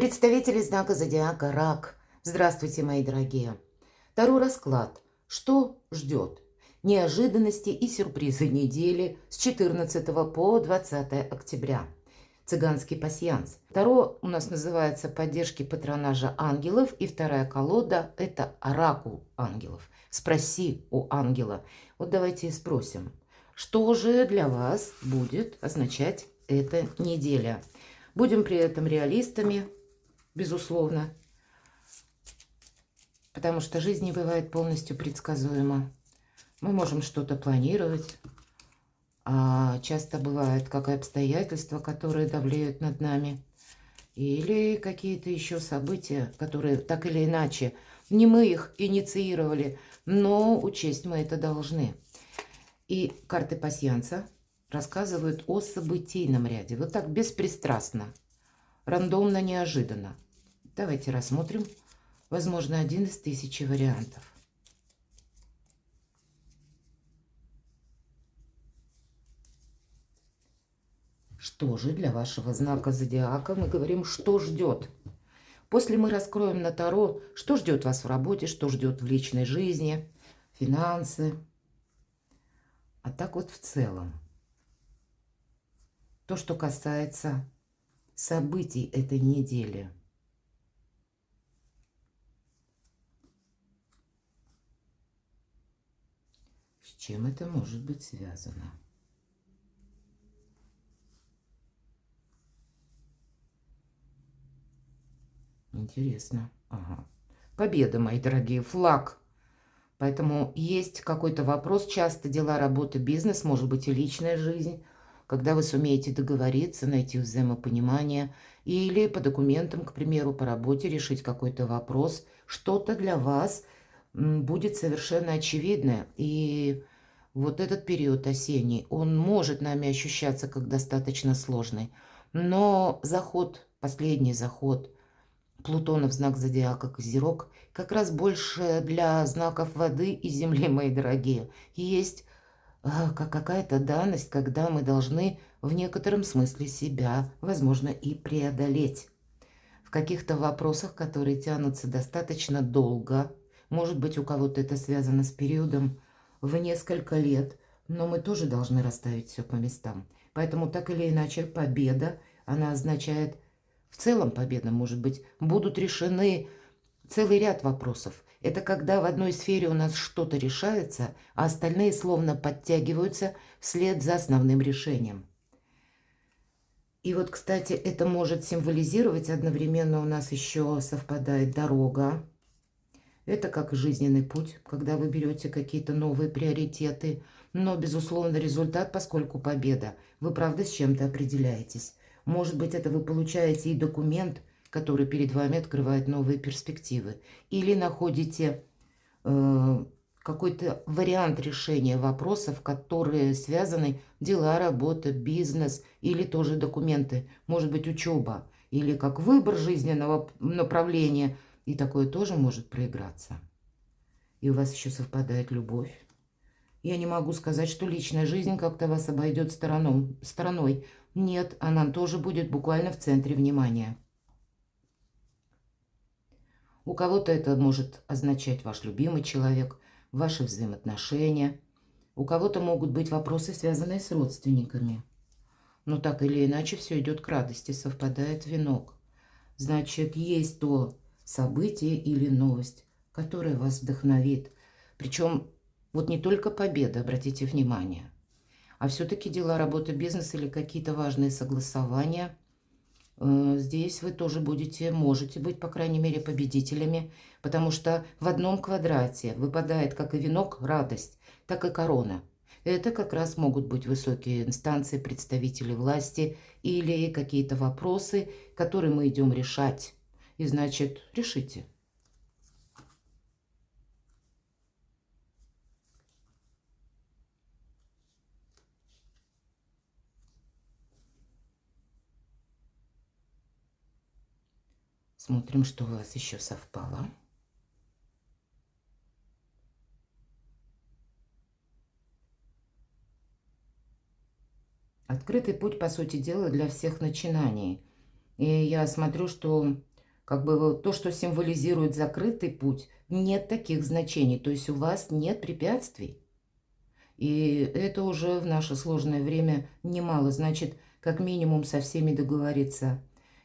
Представители знака зодиака Рак. Здравствуйте, мои дорогие. Таро расклад. Что ждет? Неожиданности и сюрпризы недели с 14 по 20 октября. Цыганский пасьянс. Таро у нас называется «Поддержки патронажа ангелов», и вторая колода – это «Оракул ангелов». Спроси у ангела. Вот давайте и спросим, что же для вас будет означать эта неделя. Будем при этом реалистами, безусловно, потому что жизнь не бывает полностью предсказуема. Мы можем что-то планировать, а часто бывают как обстоятельства, которые давлеют над нами, или какие-то еще события, которые так или иначе, не мы их инициировали, но учесть мы это должны. И карты пасьянса рассказывают о событийном ряде, вот так беспристрастно, рандомно, неожиданно. Давайте рассмотрим, возможно, один из 1000 вариантов. Что же для вашего знака зодиака? Мы говорим, что ждет. После мы раскроем на Таро, что ждет вас в работе, что ждет в личной жизни, финансы. А так вот в целом. То, что касается событий этой недели. С чем это может быть связано? Интересно. Ага. Победа, мои дорогие, флаг. Поэтому есть какой-то вопрос, часто дела, работа, бизнес, может быть и личная жизнь, когда вы сумеете договориться, найти взаимопонимание или по документам, к примеру, по работе решить какой-то вопрос, что-то для вас будет совершенно очевидное. И вот этот период осенний, он может нами ощущаться как достаточно сложный, но заход, последний заход Плутона в знак зодиака Козерог как раз больше для знаков воды и земли, мои дорогие. Есть какая-то данность, когда мы должны в некотором смысле себя, возможно, и преодолеть. В каких-то вопросах, которые тянутся достаточно долго, может быть, у кого-то это связано с периодом в несколько лет, но мы тоже должны расставить все по местам. Поэтому так или иначе победа, она означает, в целом победа, может быть, будут решены целый ряд вопросов. Это когда в одной сфере у нас что-то решается, а остальные словно подтягиваются вслед за основным решением. И вот, кстати, это может символизировать одновременно у нас еще совпадает дорога. Это как жизненный путь, когда вы берете какие-то новые приоритеты. Но, безусловно, результат, поскольку победа, вы правда с чем-то определяетесь. Может быть, это вы получаете и документ, который перед вами открывает новые перспективы. Или находите какой-то вариант решения вопросов, которые связаны дела, работа, бизнес или тоже документы. Может быть, учеба или как выбор жизненного направления. И такое тоже может проиграться. И у вас еще совпадает любовь. Я не могу сказать, что личная жизнь как-то вас обойдет стороной. Нет, она тоже будет буквально в центре внимания. У кого-то это может означать ваш любимый человек, ваши взаимоотношения. У кого-то могут быть вопросы, связанные с родственниками. Но так или иначе все идет к радости, совпадает венок. Значит, есть то событие или новость, которая вас вдохновит. Причем вот не только победа, обратите внимание, а все-таки дела, работа, бизнес или какие-то важные согласования. Здесь вы тоже можете быть, по крайней мере, победителями, потому что в одном квадрате выпадает как и венок, радость, так и корона. Это как раз могут быть высокие инстанции, представители власти или какие-то вопросы, которые мы идем решать. И значит, решите. Смотрим, что у вас еще совпало. Открытый путь, по сути дела, для всех начинаний. И я смотрю, что как бы вот то, что символизирует закрытый путь, нет таких значений. То есть у вас нет препятствий. И это уже в наше сложное время немало. Значит, как минимум со всеми договориться.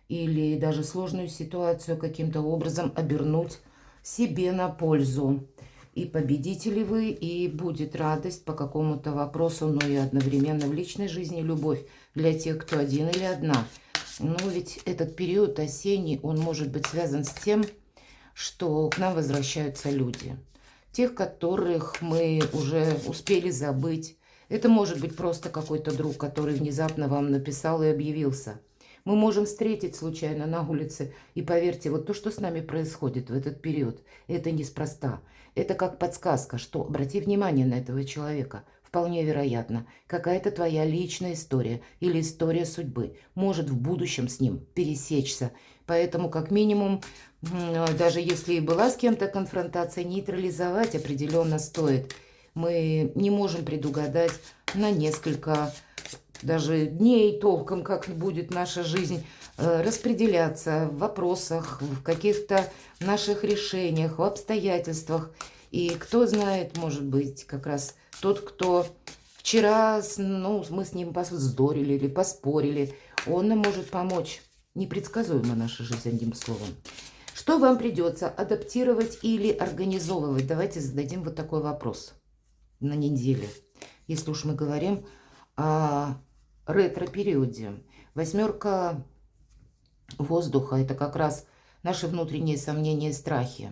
Или даже сложную ситуацию каким-то образом обернуть себе на пользу. И победите ли вы, и будет радость по какому-то вопросу, но и одновременно в личной жизни любовь для тех, кто один или одна. Но ведь этот период осенний, он может быть связан с тем, что к нам возвращаются люди. Тех, которых мы уже успели забыть. Это может быть просто какой-то друг, который внезапно вам написал и объявился. Мы можем встретить случайно на улице. И поверьте, вот то, что с нами происходит в этот период, это неспроста. Это как подсказка, что обрати внимание на этого человека. Вполне вероятно, какая-то твоя личная история или история судьбы может в будущем с ним пересечься. Поэтому, как минимум, даже если и была с кем-то конфронтация, нейтрализовать определенно стоит. Мы не можем предугадать на несколько даже дней толком, как будет наша жизнь распределяться в вопросах, в каких-то наших решениях, в обстоятельствах. И кто знает, может быть, как раз тот, кто вчера, мы с ним повздорили или поспорили, он нам может помочь. Непредсказуема наша жизнь, одним словом. Что вам придется адаптировать или организовывать? Давайте зададим вот такой вопрос на неделе. Если уж мы говорим о ретро-периоде. Восьмерка воздуха – это как раз наши внутренние сомнения и страхи.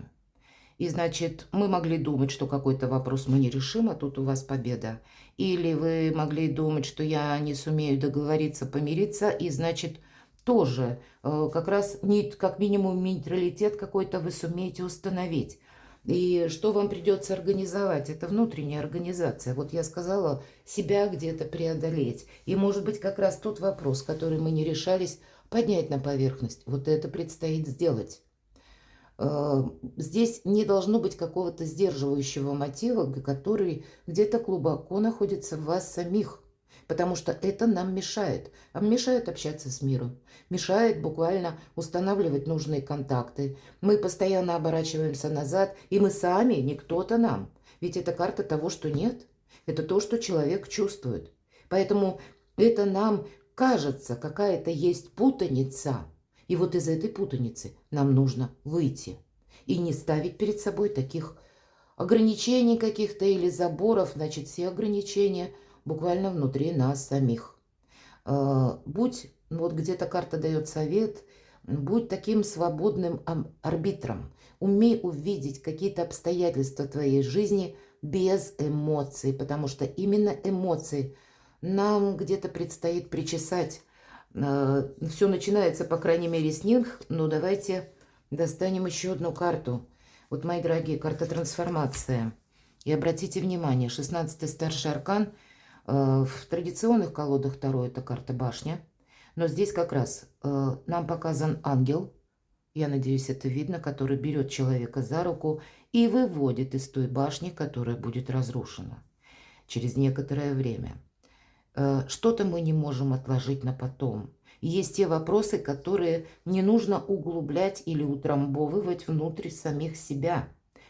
И, значит, мы могли думать, что какой-то вопрос мы не решим, а тут у вас победа. Или вы могли думать, что я не сумею договориться, помириться, и, значит, тоже как раз как минимум нейтралитет какой-то вы сумеете установить. И что вам придется организовать? Это внутренняя организация. Вот я сказала, себя где-то преодолеть. И, может быть, как раз тот вопрос, который мы не решались, поднять на поверхность. Вот это предстоит сделать. Здесь не должно быть какого-то сдерживающего мотива, который где-то глубоко находится в вас самих. Потому что это нам мешает. А мешает общаться с миром. Мешает буквально устанавливать нужные контакты. Мы постоянно оборачиваемся назад, и мы сами, не кто-то нам. Ведь это карта того, что нет. Это то, что человек чувствует. Поэтому это нам кажется, какая-то есть путаница. И вот из этой путаницы нам нужно выйти. И не ставить перед собой таких ограничений каких-то или заборов. Значит, все ограничения буквально внутри нас самих. Будь, вот где-то карта дает совет, будь таким свободным арбитром. Умей увидеть какие-то обстоятельства твоей жизни без эмоций, потому что именно эмоции нам где-то предстоит причесать. Все начинается, по крайней мере, с них, но давайте достанем еще одну карту. Вот, мои дорогие, карта трансформация. И обратите внимание, 16-й старший аркан. В традиционных колодах Таро это карта башня. Но здесь как раз нам показан ангел, я надеюсь, это видно, который берет человека за руку и выводит из той башни, которая будет разрушена через некоторое время. Что-то мы не можем отложить на потом. Есть те вопросы, которые не нужно углублять или утрамбовывать внутрь самих себя.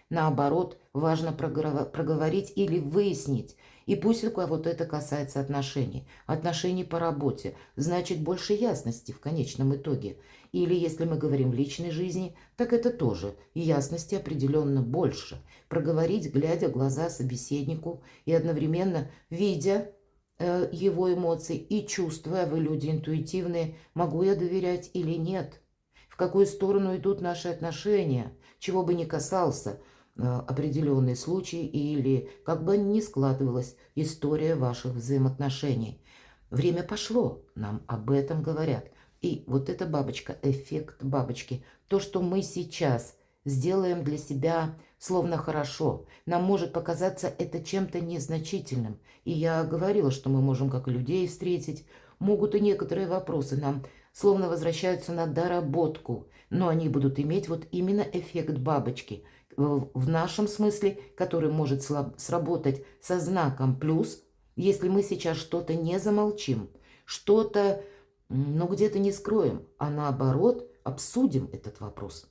Наоборот, важно проговорить или выяснить. И пусть только вот это касается отношений. Отношений по работе. Значит, больше ясности в конечном итоге. Или если мы говорим в личной жизни, так это тоже. И ясности определенно больше. Проговорить, глядя в глаза собеседнику и одновременно видя его эмоции и чувствуя, вы люди интуитивные, могу я доверять или нет. В какую сторону идут наши отношения, чего бы ни касался определенный случай или как бы ни складывалась история ваших взаимоотношений. Время пошло, нам об этом говорят. И вот эта бабочка, эффект бабочки, то, что мы сейчас сделаем для себя словно хорошо, нам может показаться это чем-то незначительным. И я говорила, что мы можем как людей встретить, могут и некоторые вопросы нам словно возвращаются на доработку, но они будут иметь вот именно эффект бабочки. В нашем смысле, который может сработать со знаком плюс, если мы сейчас что-то не замолчим, что-то, где-то не скроем, а наоборот обсудим этот вопрос.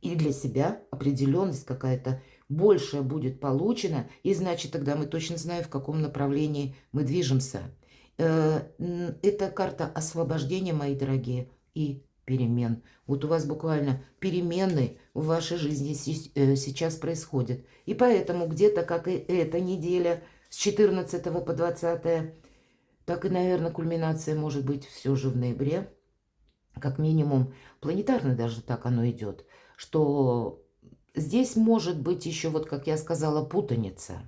И для себя определенность какая-то большая будет получена, и значит, тогда мы точно знаем, в каком направлении мы движемся. Это карта освобождения, мои дорогие, и перемен. Вот у вас буквально перемены в вашей жизни сейчас происходят. И поэтому где-то, как и эта неделя, с 14 по 20, так и, наверное, кульминация может быть все же в ноябре. Как минимум, планетарно даже так оно идет, что здесь может быть еще, вот как я сказала, путаница.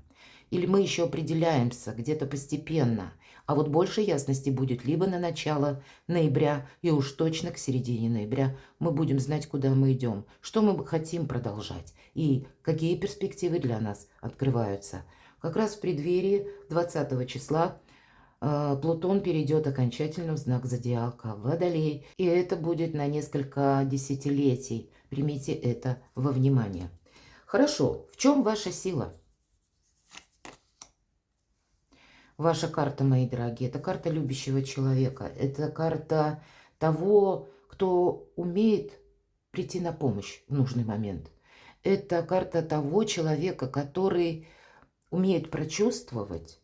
Или мы еще определяемся где-то постепенно. А вот больше ясности будет либо на начало ноября, и уж точно к середине ноября мы будем знать, куда мы идем, что мы хотим продолжать и какие перспективы для нас открываются. Как раз в преддверии 20 числа Плутон перейдет окончательно в знак зодиака Водолей, и это будет на несколько десятилетий. Примите это во внимание. Хорошо, в чем ваша сила? Ваша карта, мои дорогие, это карта любящего человека. Это карта того, кто умеет прийти на помощь в нужный момент. Это карта того человека, который умеет прочувствовать,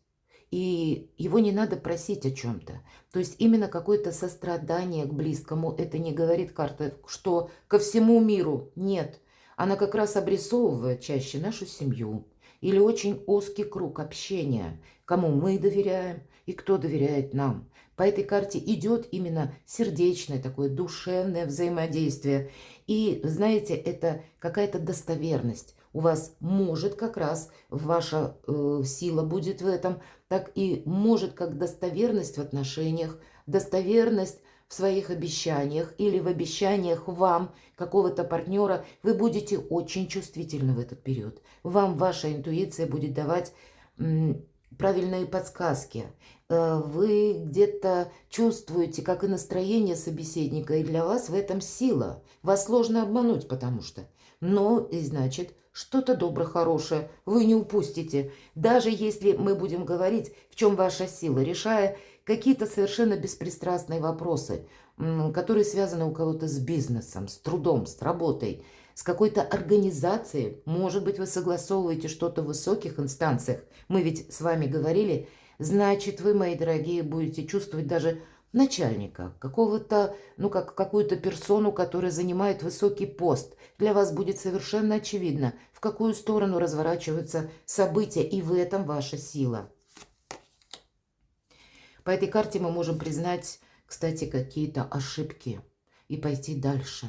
и его не надо просить о чем-то. То есть именно какое-то сострадание к близкому. Это не говорит карта, что ко всему миру. Нет. Она как раз обрисовывает чаще нашу семью. Или очень узкий круг общения. Кому мы доверяем и кто доверяет нам. По этой карте идет именно сердечное, такое душевное взаимодействие. И, знаете, это какая-то достоверность. У вас может как раз ваша сила будет в этом, так и может как достоверность в отношениях, достоверность в своих обещаниях или в обещаниях вам какого-то партнера, вы будете очень чувствительны в этот период. Вам ваша интуиция будет давать правильные подсказки. Вы где-то чувствуете, как и настроение собеседника, и для вас в этом сила. Вас сложно обмануть, потому что. Но, и значит, что-то доброе, хорошее вы не упустите. Даже если мы будем говорить, в чем ваша сила, решая какие-то совершенно беспристрастные вопросы, которые связаны у кого-то с бизнесом, с трудом, с работой, с какой-то организацией. Может быть, вы согласовываете что-то в высоких инстанциях. Мы ведь с вами говорили, значит, вы, мои дорогие, будете чувствовать даже начальника, какого-то, как какую-то персону, которая занимает высокий пост. Для вас будет совершенно очевидно, в какую сторону разворачиваются события, и в этом ваша сила. По этой карте мы можем признать, кстати, какие-то ошибки и пойти дальше.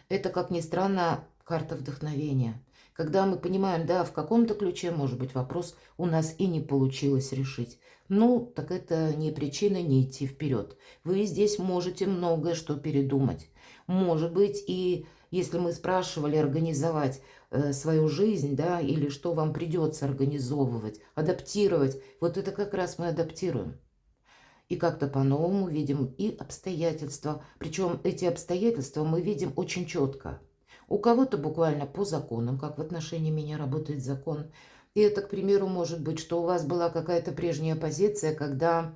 Это, как ни странно, карта вдохновения. Когда мы понимаем, да, в каком-то ключе, может быть, вопрос у нас и не получилось решить. Ну, так это не причина не идти вперед. Вы здесь можете многое что передумать. Может быть, и если мы спрашивали организовать свою жизнь, да, или что вам придется организовывать, адаптировать, вот это как раз мы адаптируем. И как-то по-новому видим и обстоятельства. Причем эти обстоятельства мы видим очень четко. У кого-то буквально по законам, как в отношении меня работает закон. И это, к примеру, может быть, что у вас была какая-то прежняя позиция, когда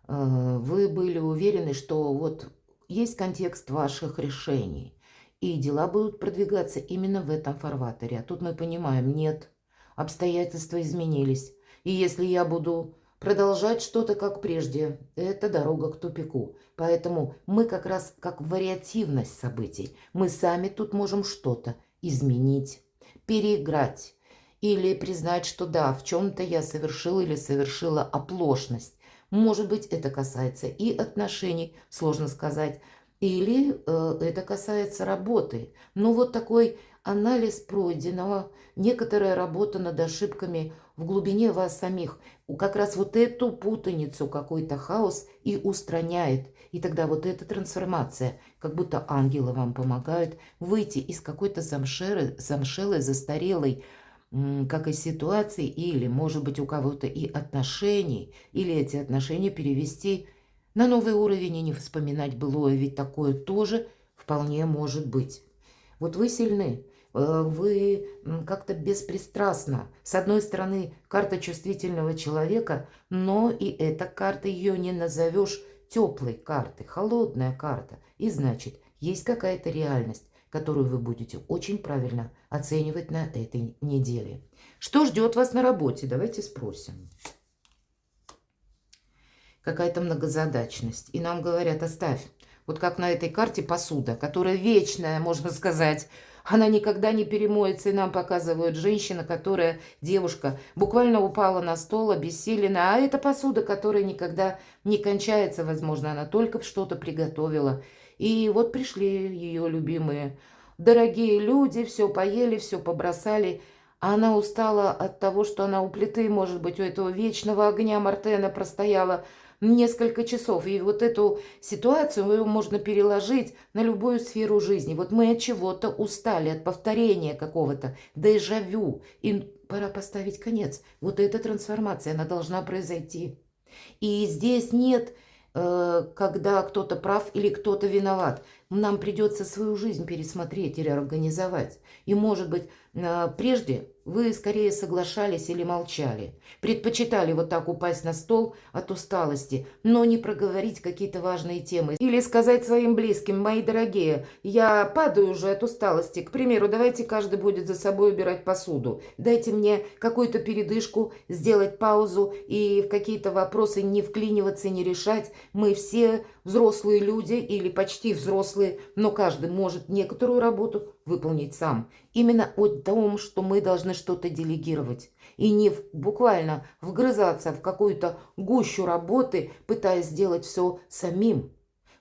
вы были уверены, что вот есть контекст ваших решений. И дела будут продвигаться именно в этом фарватере. А тут мы понимаем, нет, обстоятельства изменились. И если я буду продолжать что-то как прежде, это дорога к тупику. Поэтому мы как раз как вариативность событий. Мы сами тут можем что-то изменить, переиграть. Или признать, что да, в чем-то я совершил или совершила оплошность. Может быть, это касается и отношений, сложно сказать. Или это касается работы. Ну вот такой анализ пройденного, некоторая работа над ошибками в глубине вас самих. Как раз вот эту путаницу, какой-то хаос и устраняет. И тогда вот эта трансформация, как будто ангелы вам помогают выйти из какой-то замшелой, застарелой как и ситуации, или, может быть, у кого-то и отношений, или эти отношения перевести на новый уровень и не вспоминать былое, ведь такое тоже вполне может быть. Вот вы сильны, вы как-то беспристрастно. С одной стороны, карта чувствительного человека, но и эта карта, ее не назовешь теплой картой, холодная карта. И значит, есть какая-то реальность, которую вы будете очень правильно оценивать на этой неделе. Что ждет вас на работе? Давайте спросим. Какая-то многозадачность. И нам говорят, оставь. Вот как на этой карте посуда, которая вечная, можно сказать. Она никогда не перемоется. И нам показывают женщина, которая, девушка, буквально упала на стол, обессилена. А это посуда, которая никогда не кончается, возможно. Она только что-то приготовила. И вот пришли ее любимые дорогие люди, все поели, все побросали. А она устала от того, что она у плиты, может быть, у этого вечного огня Мартена простояла несколько часов. И вот эту ситуацию можно переложить на любую сферу жизни. Вот мы от чего-то устали, от повторения какого-то, дежавю. И пора поставить конец. Вот эта трансформация, она должна произойти. И здесь нет, когда кто-то прав или кто-то виноват. Нам придется свою жизнь пересмотреть или организовать. И, может быть, прежде вы скорее соглашались или молчали. Предпочитали вот так упасть на стол от усталости, но не проговорить какие-то важные темы. Или сказать своим близким: мои дорогие, я падаю уже от усталости. К примеру, давайте каждый будет за собой убирать посуду. Дайте мне какую-то передышку, сделать паузу и в какие-то вопросы не вклиниваться, не решать. Мы все взрослые люди или почти взрослые, но каждый может некоторую работу выполнить сам. Именно о том, что мы должны что-то делегировать. И не буквально вгрызаться в какую-то гущу работы, пытаясь сделать все самим.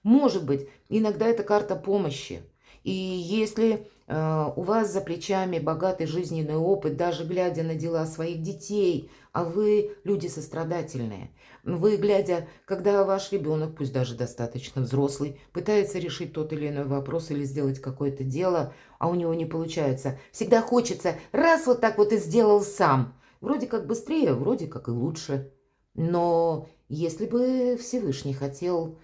Может быть, иногда это карта помощи. И если у вас за плечами богатый жизненный опыт, даже глядя на дела своих детей, а вы люди сострадательные, вы, глядя, когда ваш ребенок, пусть даже достаточно взрослый, пытается решить тот или иной вопрос или сделать какое-то дело, а у него не получается, всегда хочется раз вот так вот и сделал сам. Вроде как быстрее, вроде как и лучше. Но если бы Всевышний хотел,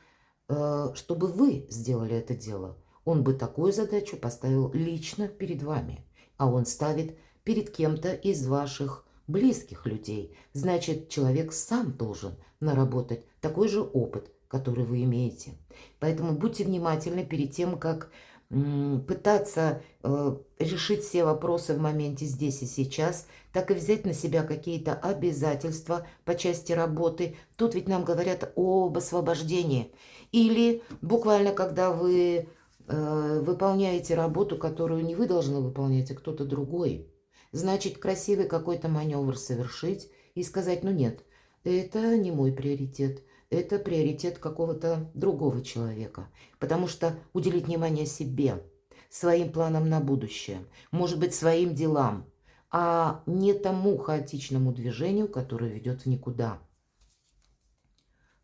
чтобы вы сделали это дело, он бы такую задачу поставил лично перед вами. А он ставит перед кем-то из ваших близких людей. Значит, человек сам должен наработать такой же опыт, который вы имеете. Поэтому будьте внимательны перед тем, как пытаться решить все вопросы в моменте здесь и сейчас, так и взять на себя какие-то обязательства по части работы. Тут ведь нам говорят об освобождении. Или буквально, когда вы выполняете работу, которую не вы должны выполнять, а кто-то другой. Значит, красивый какой-то маневр совершить и сказать: ну нет, это не мой приоритет, это приоритет какого-то другого человека. Потому что уделить внимание себе, своим планам на будущее, может быть, своим делам, а не тому хаотичному движению, которое ведет в никуда.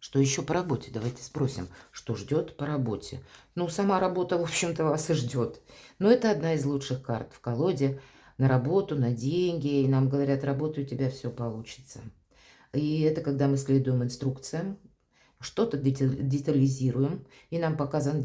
Что еще по работе? Давайте спросим, что ждет по работе. Ну, сама работа, в общем-то, вас и ждет. Но это одна из лучших карт в колоде. На работу, на деньги. И нам говорят: работай, у тебя все получится. И это когда мы следуем инструкциям, что-то детализируем, и нам показан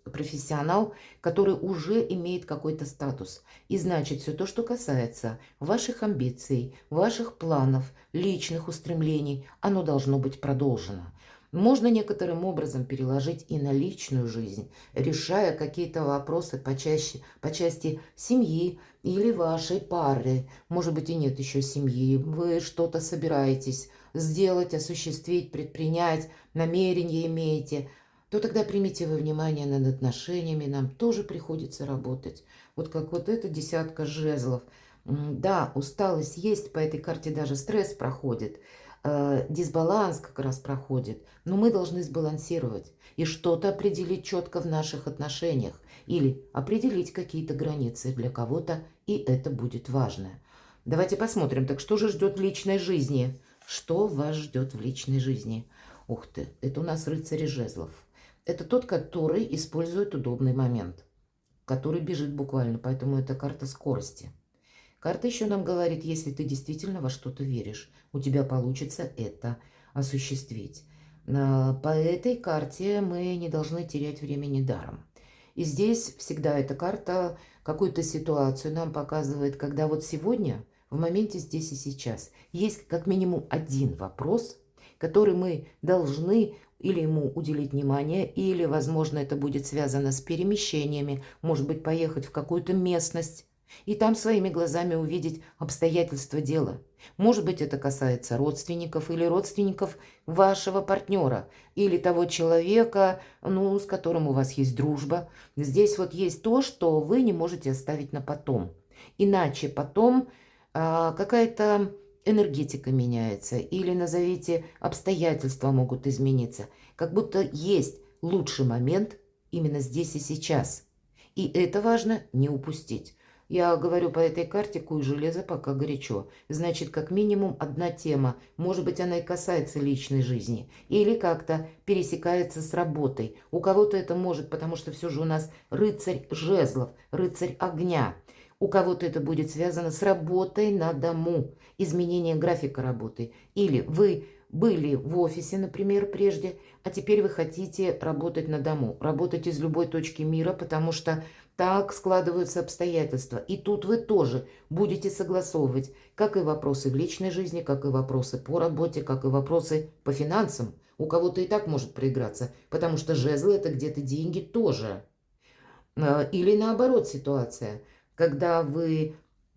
профессионал, который уже имеет какой-то статус. И значит, все то, что касается ваших амбиций, ваших планов, личных устремлений, оно должно быть продолжено. Можно некоторым образом переложить и на личную жизнь, решая какие-то вопросы по части семьи или вашей пары. Может быть, и нет еще семьи, вы что-то собираетесь сделать, осуществить, предпринять, намерение имеете, то тогда примите во внимание над отношениями, нам тоже приходится работать. Вот как вот эта десятка жезлов. Да, усталость есть, по этой карте даже стресс проходит, дисбаланс как раз проходит, но мы должны сбалансировать и что-то определить четко в наших отношениях или определить какие-то границы для кого-то, и это будет важно. Давайте посмотрим, так что же ждет в личной жизни? Что вас ждет в личной жизни? Ух ты, это у нас рыцарь жезлов. Это тот, который использует удобный момент, который бежит буквально, поэтому это карта скорости. Карта еще нам говорит: если ты действительно во что-то веришь, у тебя получится это осуществить. По этой карте мы не должны терять времени даром. И здесь всегда эта карта какую-то ситуацию нам показывает, когда вот сегодня, в моменте здесь и сейчас, есть как минимум один вопрос, который мы должны или ему уделить внимание, или, возможно, это будет связано с перемещениями, может быть, поехать в какую-то местность и там своими глазами увидеть обстоятельства дела. Может быть, это касается родственников или родственников вашего партнера, или того человека, ну, с которым у вас есть дружба. Здесь вот есть то, что вы не можете оставить на потом. Иначе потом какая-то энергетика меняется, или назовите обстоятельства могут измениться. Как будто есть лучший момент именно здесь и сейчас. И это важно не упустить. Я говорю по этой карте «Куй железо, пока горячо». Значит, как минимум одна тема. Может быть, она и касается личной жизни. Или как-то пересекается с работой. У кого-то это может, потому что все же у нас рыцарь жезлов, рыцарь огня. У кого-то это будет связано с работой на дому, изменение графика работы. Или вы были в офисе, например, прежде, а теперь вы хотите работать на дому, работать из любой точки мира, потому что так складываются обстоятельства. И тут вы тоже будете согласовывать как и вопросы в личной жизни, как и вопросы по работе, как и вопросы по финансам. У кого-то и так может проиграться, потому что жезлы – это где-то деньги тоже. Или наоборот ситуация, когда вы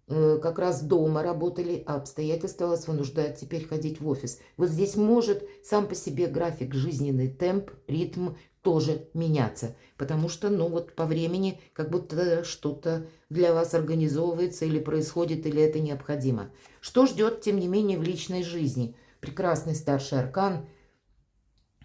как раз дома работали, а обстоятельства вас вынуждают теперь ходить в офис. Вот здесь может сам по себе график, жизненный темп, ритм тоже меняться, потому что, ну вот по времени как будто что-то для вас организовывается или происходит, или это необходимо. Что ждет, тем не менее, в личной жизни? Прекрасный старший аркан,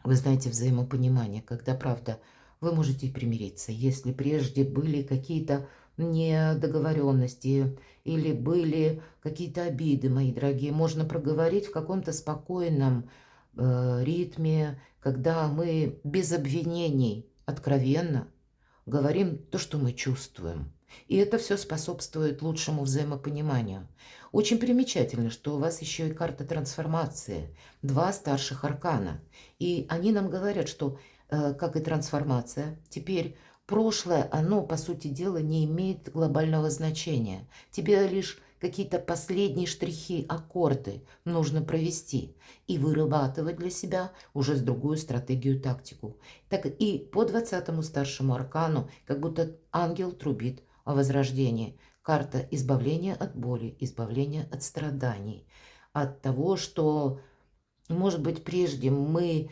вы знаете, взаимопонимание, когда, правда, вы можете и примириться. Если прежде были какие-то недоговоренности или были какие-то обиды, мои дорогие, можно проговорить в каком-то спокойном ритме, когда мы без обвинений откровенно говорим то, что мы чувствуем. И это все способствует лучшему взаимопониманию. Очень примечательно, что у вас еще и карта трансформации, два старших аркана. И они нам говорят, что, как и трансформация, теперь прошлое, оно, по сути дела, не имеет глобального значения. Тебе лишь какие-то последние штрихи, аккорды нужно провести и вырабатывать для себя уже с другую стратегию, тактику. Так и по 20-му старшему аркану, как будто ангел трубит о возрождении. Карта избавления от боли, избавления от страданий, от того, что, может быть, прежде мы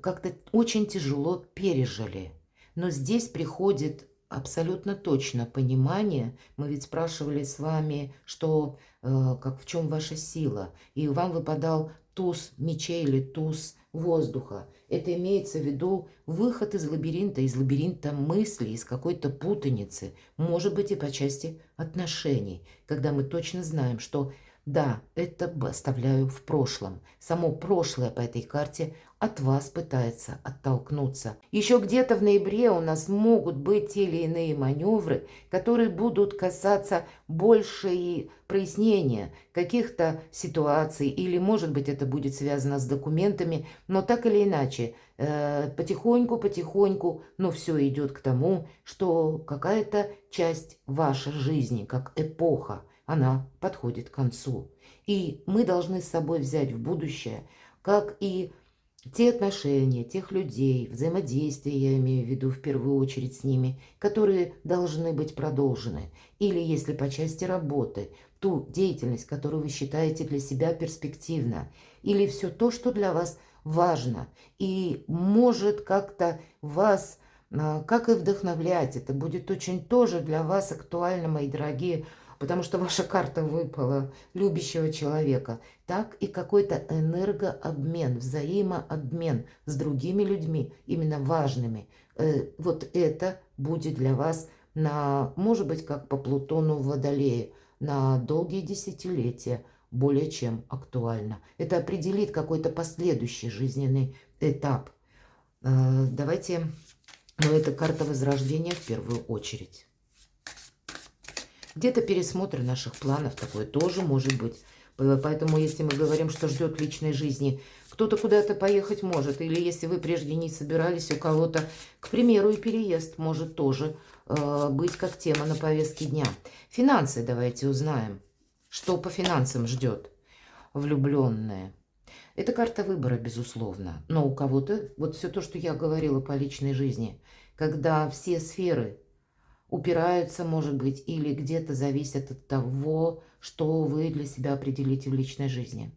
как-то очень тяжело пережили. Но здесь приходит абсолютно точно понимание. Мы ведь спрашивали с вами, что, как в чем ваша сила. И вам выпадал туз мечей или туз воздуха. Это имеется в виду выход из лабиринта мыслей, из какой-то путаницы. Может быть и по части отношений, когда мы точно знаем, что да, это оставляю в прошлом. Само прошлое по этой карте от вас пытается оттолкнуться. Еще где-то в ноябре у нас могут быть те или иные маневры, которые будут касаться больше прояснения каких-то ситуаций, или, может быть, это будет связано с документами, но так или иначе, потихоньку, но все идет к тому, что какая-то часть вашей жизни, как эпоха, она подходит к концу. И мы должны с собой взять в будущее, как и те отношения, тех людей, взаимодействие, я имею в виду в первую очередь с ними, которые должны быть продолжены. Или, если по части работы, ту деятельность, которую вы считаете для себя перспективно. Или все то, что для вас важно и может как-то вас, как и вдохновлять. Это будет очень тоже для вас актуально, мои дорогие, потому что ваша карта выпала любящего человека, так и какой-то энергообмен, взаимообмен с другими людьми, именно важными. Вот это будет для вас, может быть, как по Плутону в Водолее, на долгие десятилетия более чем актуально. Это определит какой-то последующий жизненный этап. Давайте, но это карта возрождения в первую очередь. Где-то пересмотр наших планов, такое тоже может быть. Поэтому, если мы говорим, что ждет личной жизни, кто-то куда-то поехать может. Или если вы прежде не собирались, у кого-то, к примеру, и переезд может тоже быть как тема на повестке дня. Финансы давайте узнаем. Что по финансам ждет влюбленные? Это карта выбора, безусловно. Но у кого-то, вот все то, что я говорила по личной жизни, когда все сферы упираются, может быть, или где-то зависят от того, что вы для себя определите в личной жизни.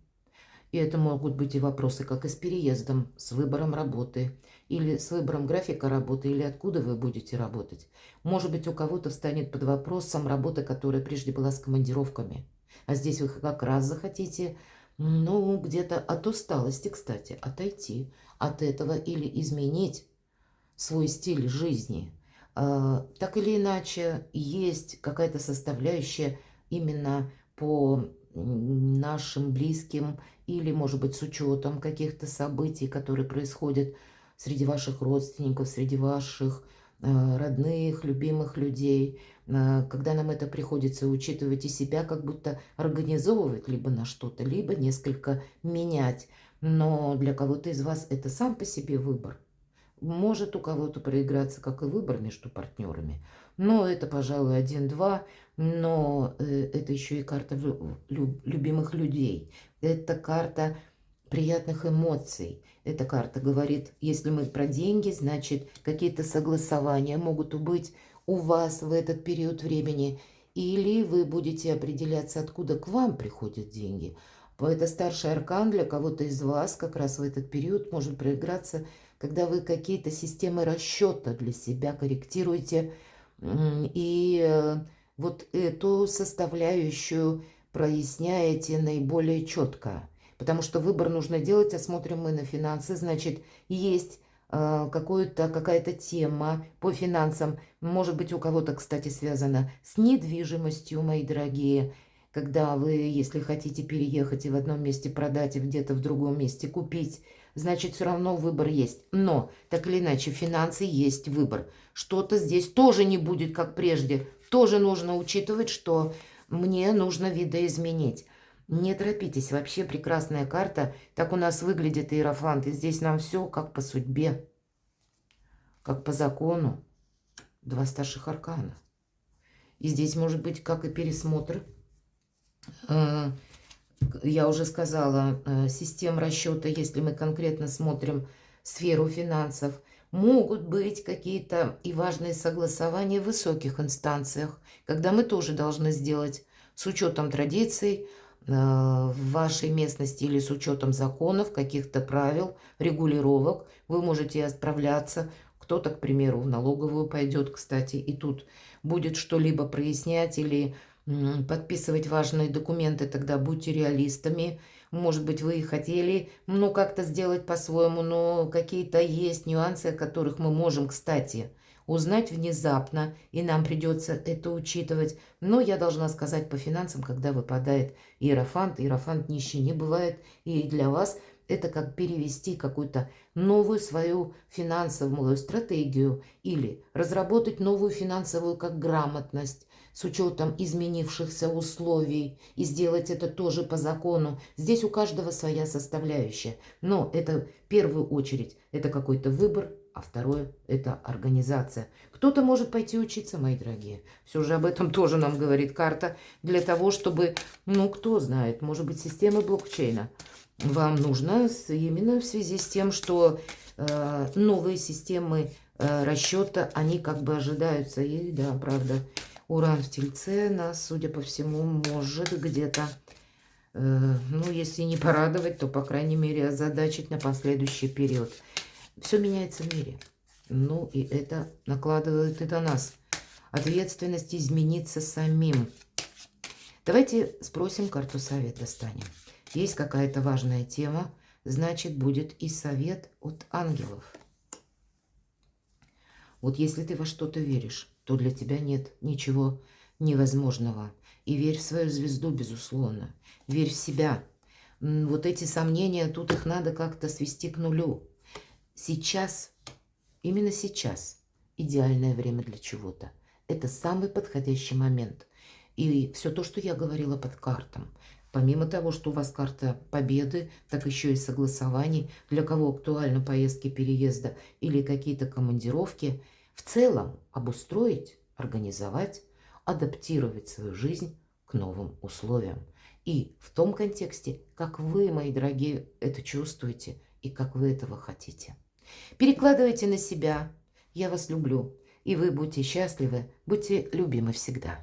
И это могут быть и вопросы, как и с переездом, с выбором работы, или с выбором графика работы, или откуда вы будете работать. Может быть, у кого-то встанет под вопросом работа, которая прежде была с командировками. А здесь вы как раз захотите, ну, где-то от усталости, кстати, отойти от этого или изменить свой стиль жизни. Так или иначе, есть какая-то составляющая именно по нашим близким или, может быть, с учетом каких-то событий, которые происходят среди ваших родственников, среди ваших родных, любимых людей. Когда нам это приходится учитывать и себя, как будто организовывать либо на что-то, либо несколько менять. Но для кого-то из вас это сам по себе выбор. Может у кого-то проиграться, как и выбор между партнерами. Но это, пожалуй, 1-2. Но это еще и карта любимых людей. Это карта приятных эмоций. Эта карта говорит, если мы про деньги, значит, какие-то согласования могут быть у вас в этот период времени. Или вы будете определяться, откуда к вам приходят деньги. Это старший аркан для кого-то из вас как раз в этот период может проиграться, когда вы какие-то системы расчета для себя корректируете и вот эту составляющую проясняете наиболее четко. Потому что выбор нужно делать, а смотрим мы на финансы, значит, есть какая-то тема по финансам, может быть, у кого-то, кстати, связана с недвижимостью, мои дорогие, когда вы, если хотите переехать и в одном месте продать, и где-то в другом месте купить, значит, все равно выбор есть. Но, так или иначе, финансы есть выбор. Что-то здесь тоже не будет, как прежде. Тоже нужно учитывать, что мне нужно видоизменить. Не торопитесь, вообще прекрасная карта. Так у нас выглядит Иерофант. И здесь нам все как по судьбе, как по закону. 2 старших аркана. И здесь может быть как и пересмотр. Я уже сказала, систем расчета, если мы конкретно смотрим сферу финансов, могут быть какие-то и важные согласования в высоких инстанциях, когда мы тоже должны сделать с учетом традиций в вашей местности или с учетом законов, каких-то правил, регулировок. Вы можете отправляться, кто-то, к примеру, в налоговую пойдет, кстати, и тут будет что-либо прояснять или подписывать важные документы, тогда будьте реалистами. Может быть, вы и хотели, ну, как-то сделать по-своему, но какие-то есть нюансы, о которых мы можем, кстати, узнать внезапно, и нам придется это учитывать. Но я должна сказать по финансам, когда выпадает Иерофант, Иерофант нищий не бывает, и для вас это как перевести какую-то новую свою финансовую стратегию или разработать новую финансовую как грамотность, с учетом изменившихся условий, и сделать это тоже по закону. Здесь у каждого своя составляющая. Но это в первую очередь это какой-то выбор, а второе это организация. Кто-то может пойти учиться, мои дорогие. Все же об этом тоже нам говорит карта. Для того, чтобы, ну кто знает, может быть, система блокчейна вам нужна именно в связи с тем, что новые системы расчета, они как бы ожидаются. И да, правда, Уран в Тельце нас, судя по всему, может где-то, ну, если не порадовать, то, по крайней мере, озадачить на последующий период. Все меняется в мире. Ну, и это накладывает и на нас ответственность измениться самим. Давайте спросим карту совет, достанем. Есть какая-то важная тема, значит, будет и совет от ангелов. Вот если ты во что-то веришь, то для тебя нет ничего невозможного. И верь в свою звезду, безусловно. Верь в себя. Вот эти сомнения, тут их надо как-то свести к нулю. Сейчас, именно сейчас, идеальное время для чего-то. Это самый подходящий момент. И все то, что я говорила под картам, помимо того, что у вас карта победы, так еще и согласований, для кого актуальны поездки, переезда или какие-то командировки, в целом обустроить, организовать, адаптировать свою жизнь к новым условиям. И в том контексте, как вы, мои дорогие, это чувствуете и как вы этого хотите. Перекладывайте на себя. Я вас люблю. И вы будьте счастливы, будьте любимы всегда.